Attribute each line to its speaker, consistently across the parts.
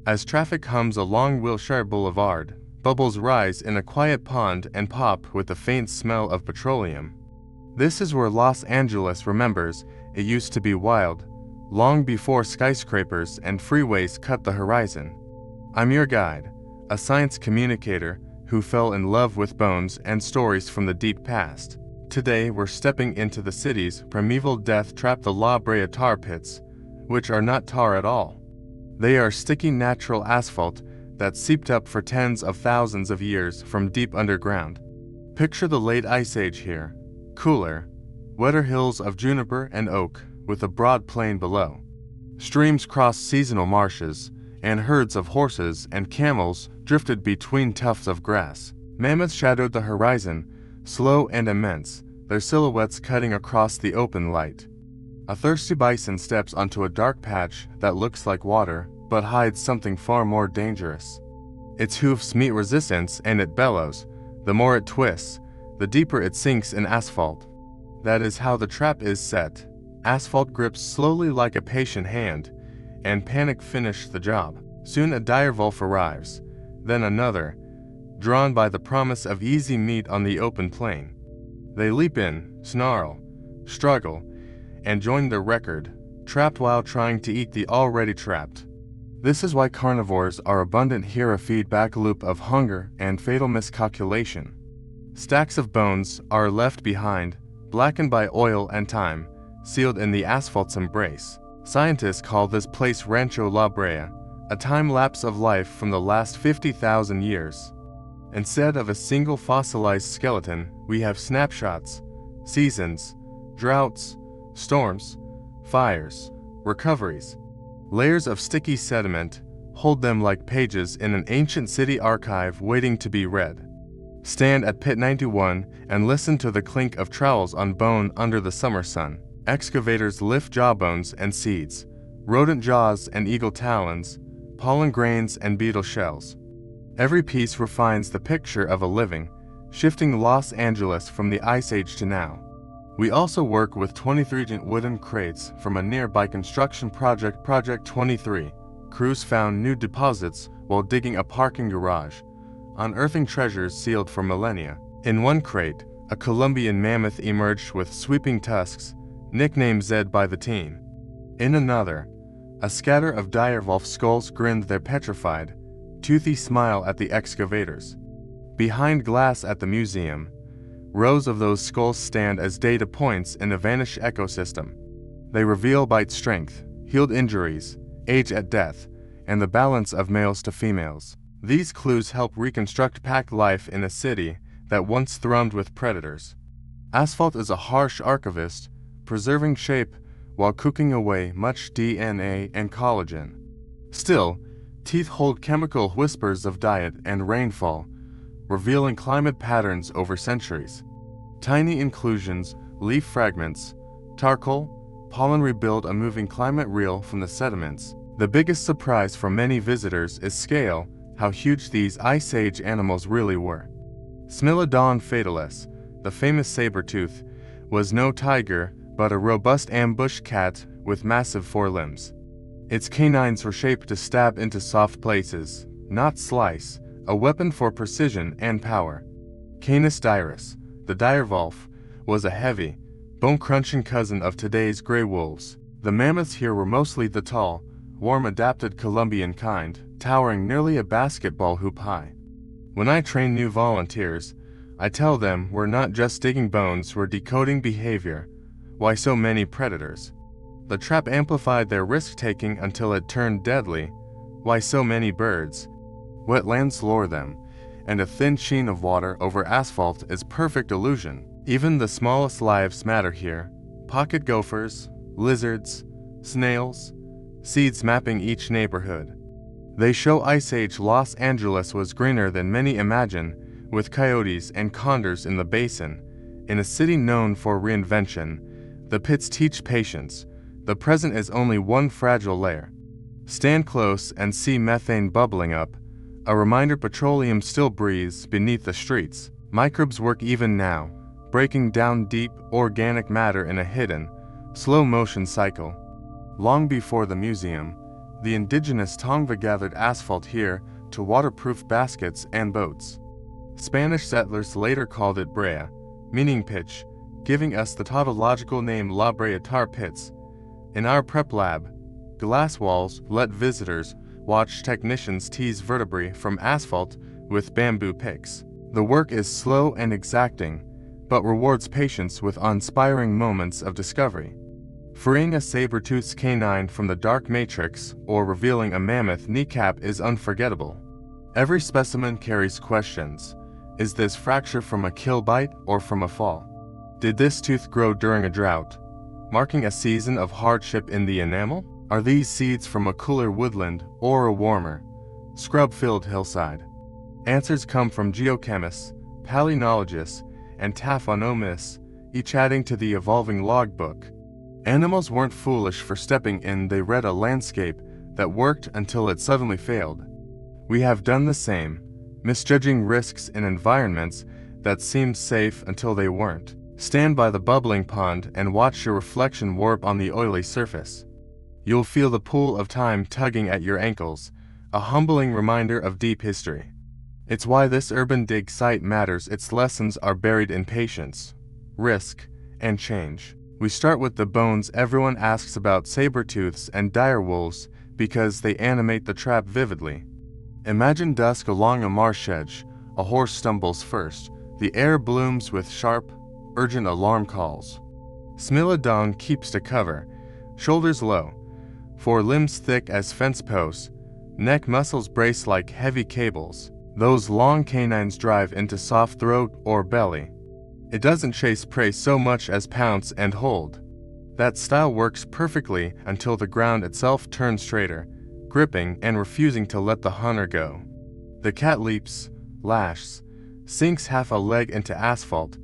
Speaker 1: As traffic hums along Wilshire Boulevard, bubbles rise in a quiet pond and pop with the faint smell of petroleum. This is where Los Angeles remembers it used to be wild, long before skyscrapers and freeways cut the horizon. I'm your guide, a science communicator who fell in love with bones and stories from the deep past. Today we're stepping into the city's primeval death trap, the La Brea Tar Pits, which are not tar at all. They are sticky natural asphalt that seeped up for tens of thousands of years from deep underground. Picture the late Ice Age here. Cooler, wetter hills of juniper and oak with a broad plain below. Streams crossed seasonal marshes, and herds of horses and camels drifted between tufts of grass. Mammoths shadowed the horizon, slow and immense, their silhouettes cutting across the open light. A thirsty bison steps onto a dark patch that looks like water, but hides something far more dangerous. Its hoofs meet resistance and it bellows. The more it twists, the deeper it sinks in asphalt. That is how the trap is set. Asphalt grips slowly like a patient hand, and panic finishes the job. Soon a direwolf arrives, then another, drawn by the promise of easy meat on the open plain. They leap in, snarl, struggle, and join the record, trapped while trying to eat the already trapped. This is why carnivores are abundant here, a feedback loop of hunger and fatal miscalculation. Stacks of bones are left behind, blackened by oil and time, sealed in the asphalt's embrace. Scientists call this place Rancho La Brea, a time lapse of life from the last 50,000 years. Instead of a single fossilized skeleton, we have snapshots, seasons, droughts, storms, fires, recoveries. Layers of sticky sediment hold them like pages in an ancient city archive waiting to be read. Stand at Pit 91 and listen to the clink of trowels on bone under the summer sun. Excavators lift jawbones and seeds, rodent jaws and eagle talons, pollen grains and beetle shells. Every piece refines the picture of a living, shifting Los Angeles from the Ice Age to now. We also work with 23 wooden crates from a nearby construction project, Project 23. Crews found new deposits while digging a parking garage, unearthing treasures sealed for millennia. In one crate, a Colombian mammoth emerged with sweeping tusks, nicknamed Zed by the team. In another, a scatter of direwolf skulls grinned their petrified, toothy smile at the excavators. Behind glass at the museum, rows of those skulls stand as data points in a vanished ecosystem. They reveal bite strength, healed injuries, age at death, and the balance of males to females. These clues help reconstruct pack life in a city that once thrummed with predators. Asphalt is a harsh archivist, preserving shape while cooking away much DNA and collagen. Still, teeth hold chemical whispers of diet and rainfall, revealing climate patterns over centuries. Tiny inclusions, leaf fragments, charcoal, pollen rebuild a moving climate reel from the sediments. The biggest surprise for many visitors is scale, how huge these Ice Age animals really were. Smilodon fatalis, the famous saber-tooth, was no tiger but a robust ambush cat with massive forelimbs. Its canines were shaped to stab into soft places, not slice, a weapon for precision and power. Canis dirus, the direwolf, was a heavy, bone-crunching cousin of today's gray wolves. The mammoths here were mostly the tall, warm-adapted Colombian kind, towering nearly a basketball hoop high. When I train new volunteers, I tell them we're not just digging bones, we're decoding behavior. Why so many predators? The trap amplified their risk-taking until it turned deadly. Why so many birds? Wetlands lure them, and a thin sheen of water over asphalt is perfect illusion. Even the smallest lives matter here. Pocket gophers, lizards, snails, seeds mapping each neighborhood. They show Ice Age Los Angeles was greener than many imagine, with coyotes and condors in the basin. In a city known for reinvention, the pits teach patience. The present is only one fragile layer. Stand close and see methane bubbling up, a reminder petroleum still breathes beneath the streets. Microbes work even now, breaking down deep, organic matter in a hidden, slow-motion cycle. Long before the museum, The indigenous Tongva gathered asphalt here to waterproof baskets and boats. Spanish settlers later called it Brea, meaning pitch, giving us the tautological name La Brea Tar Pits. In our prep lab, glass walls let visitors watch technicians tease vertebrae from asphalt with bamboo picks. The work is slow and exacting, but rewards patience with inspiring moments of discovery. Freeing a saber-toothed canine from the dark matrix or revealing a mammoth kneecap is unforgettable. Every specimen carries questions. Is this fracture from a kill bite or from a fall? Did this tooth grow during a drought, marking a season of hardship in the enamel? Are these seeds from a cooler woodland or a warmer, scrub-filled hillside? Answers come from geochemists, palynologists, and taphonomists, each adding to the evolving logbook. Animals weren't foolish for stepping in, they read a landscape that worked until it suddenly failed. We have done the same, misjudging risks in environments that seemed safe until they weren't. Stand by the bubbling pond and watch your reflection warp on the oily surface. You'll feel the pool of time tugging at your ankles, a humbling reminder of deep history. It's why this urban dig site matters. Its lessons are buried in patience, risk, and change. We start with the bones. Everyone asks about saber-tooths and dire wolves because they animate the trap vividly. Imagine dusk along a marsh edge. A horse stumbles first. The air blooms with sharp, urgent alarm calls. Smilodon keeps to cover, shoulders low, forelimbs thick as fence posts, neck muscles brace like heavy cables. Those long canines drive into soft throat or belly. It doesn't chase prey so much as pounce and hold. That style works perfectly until the ground itself turns straighter, gripping and refusing to let the hunter go. The cat leaps, lashes, sinks half a leg into asphalt,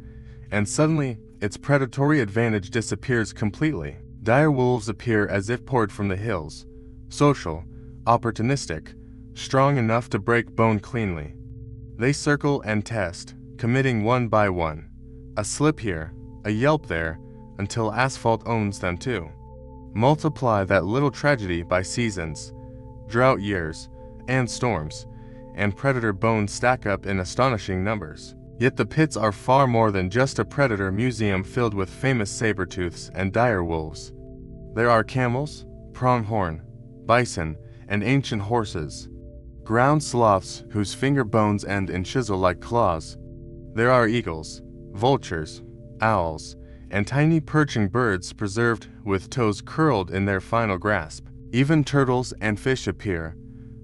Speaker 1: and suddenly its predatory advantage disappears completely. Dire wolves appear as if poured from the hills, social, opportunistic, strong enough to break bone cleanly. They circle and test, committing one by one. A slip here, a yelp there, until asphalt owns them too. Multiply that little tragedy by seasons, drought years, and storms, and predator bones stack up in astonishing numbers. Yet the pits are far more than just a predator museum filled with famous saber-tooths and dire wolves. There are camels, pronghorn, bison, and ancient horses. Ground sloths whose finger bones end in chisel-like claws. There are eagles, vultures, owls, and tiny perching birds preserved with toes curled in their final grasp. Even turtles and fish appear,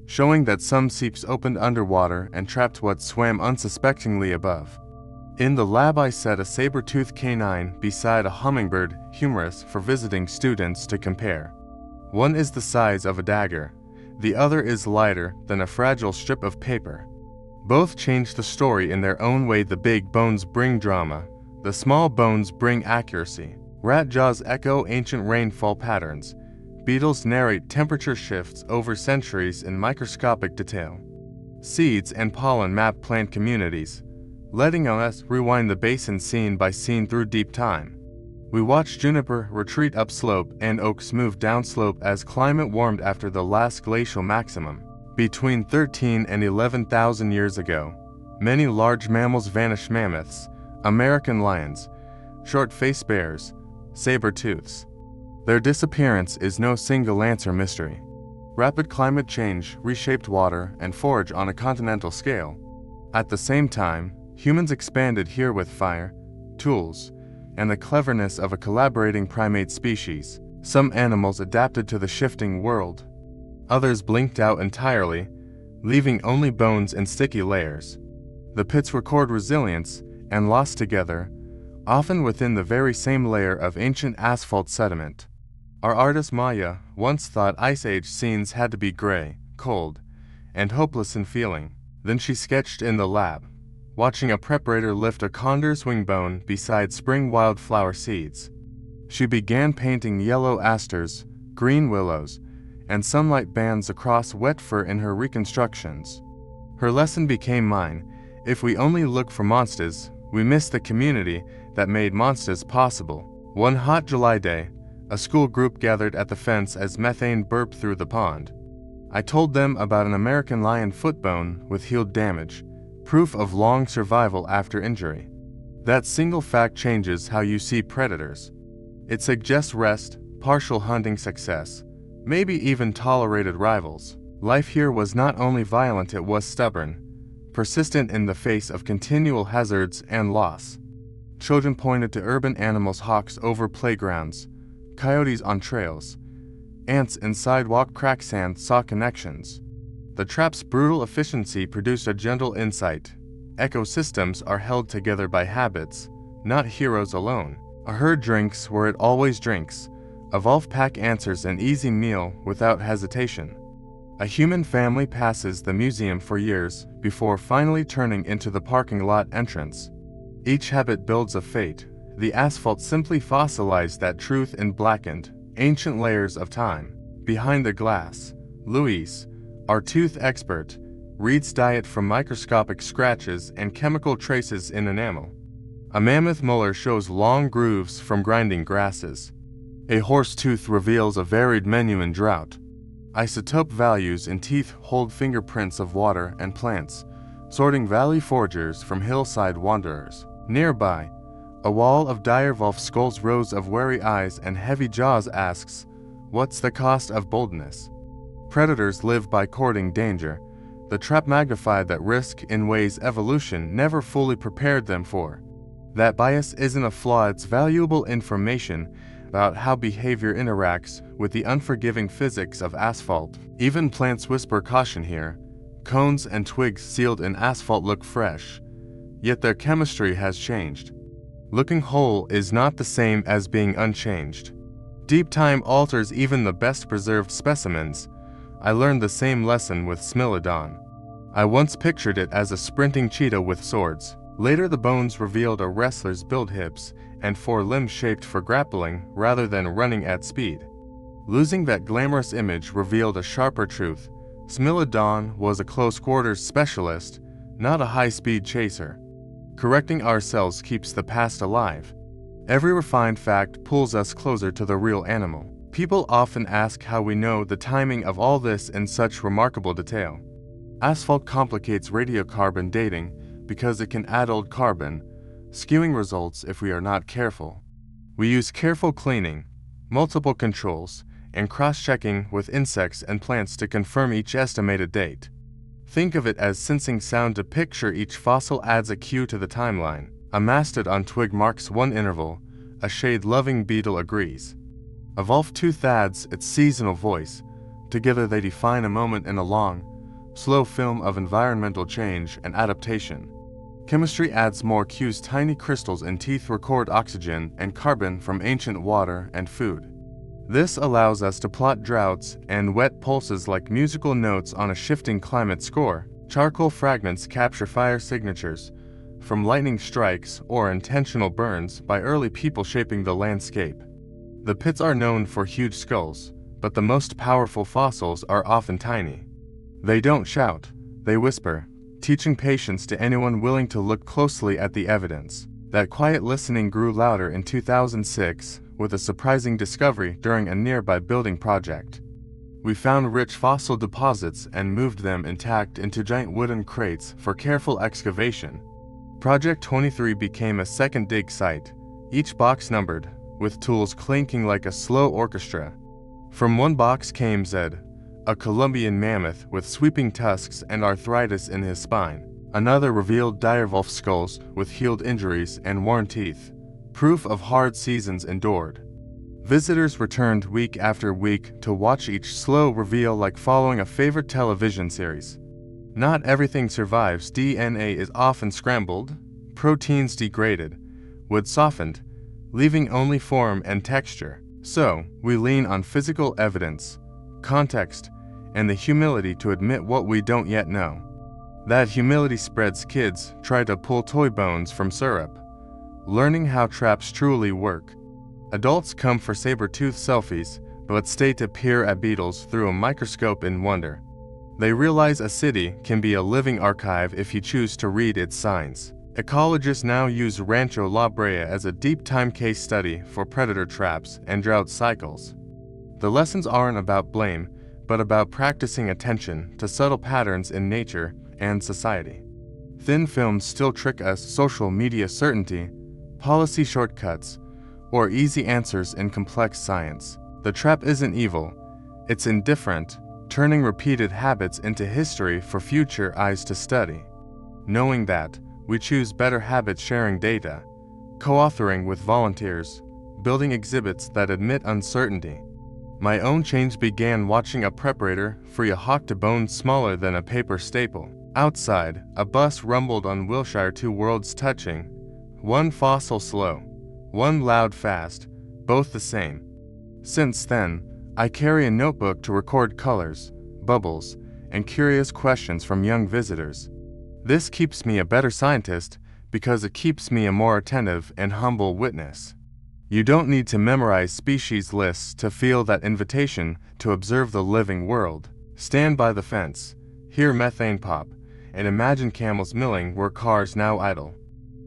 Speaker 1: showing that some seeps opened underwater and trapped what swam unsuspectingly above. In the lab I set a saber-toothed canine beside a hummingbird, humorous for visiting students to compare. One is the size of a dagger. The other is lighter than a fragile strip of paper. Both change the story in their own way. The big bones bring drama. The small bones bring accuracy. Rat jaws echo ancient rainfall patterns. Beetles narrate temperature shifts over centuries in microscopic detail. Seeds and pollen map plant communities, letting us rewind the basin scene by scene through deep time. We watch juniper retreat upslope and oaks move downslope as climate warmed after the last glacial maximum. Between 13 and 11,000 years ago, many large mammals vanished: mammoths, American lions, short-faced bears, saber-tooths. Their disappearance is no single answer mystery. Rapid climate change reshaped water and forage on a continental scale. At the same time, humans expanded here with fire, tools, and the cleverness of a collaborating primate species. Some animals adapted to the shifting world. Others blinked out entirely, leaving only bones and sticky layers. The pits record resilience and loss together, often within the very same layer of ancient asphalt sediment. Our artist Maya once thought Ice Age scenes had to be gray, cold, and hopeless in feeling. Then she sketched in the lab, watching a preparator lift a condor's wing bone beside spring wildflower seeds. She began painting yellow asters, green willows, and sunlight bands across wet fur in her reconstructions. Her lesson became mine: if we only look for monsters, we miss the community that made monsters possible. One hot July day, a school group gathered at the fence as methane burped through the pond. I told them about an American lion foot bone with healed damage, proof of long survival after injury. That single fact changes how you see predators. It suggests rest, partial hunting success, maybe even tolerated rivals. Life here was not only violent, it was stubborn, persistent in the face of continual hazards and loss. Children pointed to urban animals, hawks over playgrounds, coyotes on trails, ants in sidewalk cracks, and saw connections. The trap's brutal efficiency produced a gentle insight. Ecosystems are held together by habits, not heroes alone. A herd drinks where it always drinks. A wolf pack answers an easy meal without hesitation. A human family passes the museum for years before finally turning into the parking lot entrance. Each habit builds a fate. The asphalt simply fossilized that truth in blackened, ancient layers of time. Behind the glass, Luis, our tooth expert, reads diet from microscopic scratches and chemical traces in enamel. A mammoth molar shows long grooves from grinding grasses. A horse tooth reveals a varied menu in drought. Isotope values in teeth hold fingerprints of water and plants, sorting valley foragers from hillside wanderers. Nearby, a wall of dire wolf skulls, rows of wary eyes and heavy jaws asks, "What's the cost of boldness?" Predators live by courting danger. The trap magnified that risk in ways evolution never fully prepared them for. That bias isn't a flaw, it's valuable information about how behavior interacts with the unforgiving physics of asphalt. Even plants whisper caution here. Cones and twigs sealed in asphalt look fresh, yet their chemistry has changed. Looking whole is not the same as being unchanged. Deep time alters even the best preserved specimens. I learned the same lesson with Smilodon. I once pictured it as a sprinting cheetah with swords. Later the bones revealed a wrestler's build, hips and forelimbs shaped for grappling rather than running at speed. Losing that glamorous image revealed a sharper truth. Smilodon was a close-quarters specialist, not a high-speed chaser. Correcting ourselves keeps the past alive. Every refined fact pulls us closer to the real animal. People often ask how we know the timing of all this in such remarkable detail. Asphalt complicates radiocarbon dating because it can add old carbon, skewing results if we are not careful. We use careful cleaning, multiple controls, and cross-checking with insects and plants to confirm each estimated date. Think of it as sensing sound to picture each fossil adds a cue to the timeline. A mastodon twig marks one interval, a shade-loving beetle agrees. A wolf tooth adds its seasonal voice. Together they define a moment in a long, slow film of environmental change and adaptation. Chemistry adds more cues. Tiny crystals in teeth record oxygen and carbon from ancient water and food. This allows us to plot droughts and wet pulses like musical notes on a shifting climate score. Charcoal fragments capture fire signatures from lightning strikes or intentional burns by early people shaping the landscape. The pits are known for huge skulls, but the most powerful fossils are often tiny. They don't shout, they whisper, teaching patience to anyone willing to look closely at the evidence. That quiet listening grew louder in 2006 with a surprising discovery during a nearby building project. We found rich fossil deposits and moved them intact into giant wooden crates for careful excavation. Project 23 became a second dig site, each box numbered, with tools clinking like a slow orchestra. From one box came Zed, a Colombian mammoth with sweeping tusks and arthritis in his spine. Another revealed direwolf skulls with healed injuries and worn teeth, proof of hard seasons endured. Visitors returned week after week to watch each slow reveal like following a favorite television series. Not everything survives. DNA is often scrambled, proteins degraded, wood softened, leaving only form and texture. So, we lean on physical evidence, context, and the humility to admit what we don't yet know. That humility spreads. Kids try to pull toy bones from syrup, learning how traps truly work. Adults come for saber-tooth selfies, but stay to peer at beetles through a microscope in wonder. They realize a city can be a living archive if you choose to read its signs. Ecologists now use Rancho La Brea as a deep-time case study for predator traps and drought cycles. The lessons aren't about blame, but about practicing attention to subtle patterns in nature and society. Thin films still trick us, social media certainty, policy shortcuts, or easy answers in complex science. The trap isn't evil, it's indifferent, turning repeated habits into history for future eyes to study. Knowing that, we choose better habits, sharing data, co-authoring with volunteers, building exhibits that admit uncertainty. My own change began watching a preparator free a hawk to bones smaller than a paper staple. Outside, a bus rumbled on Wilshire, two worlds touching, one fossil slow, one loud fast, both the same. Since then, I carry a notebook to record colors, bubbles, and curious questions from young visitors. This keeps me a better scientist because it keeps me a more attentive and humble witness. You don't need to memorize species lists to feel that invitation to observe the living world. Stand by the fence, hear methane pop, and imagine camels milling where cars now idle.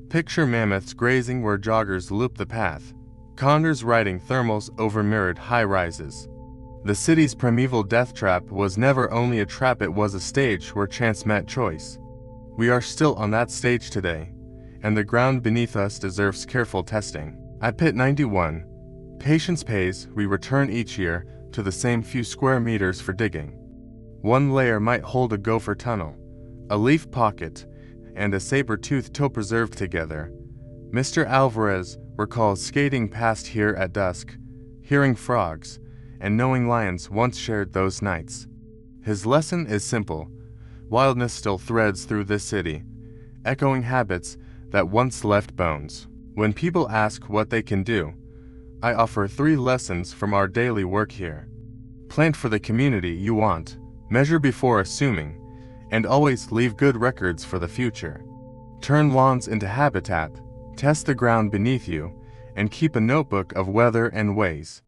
Speaker 1: Picture mammoths grazing where joggers loop the path, condors riding thermals over mirrored high-rises. The city's primeval death trap was never only a trap, it was a stage where chance met choice. We are still on that stage today, and the ground beneath us deserves careful testing. At Pit 91, patience pays, we return each year to the same few square meters for digging. One layer might hold a gopher tunnel, a leaf pocket, and a saber-toothed toe preserved together. Mr. Alvarez recalls skating past here at dusk, hearing frogs, and knowing lions once shared those nights. His lesson is simple. Wildness still threads through this city, echoing habits that once left bones. When people ask what they can do, I offer 3 lessons from our daily work here. Plant for the community you want, measure before assuming, and always leave good records for the future. Turn lawns into habitat, test the ground beneath you, and keep a notebook of weather and ways.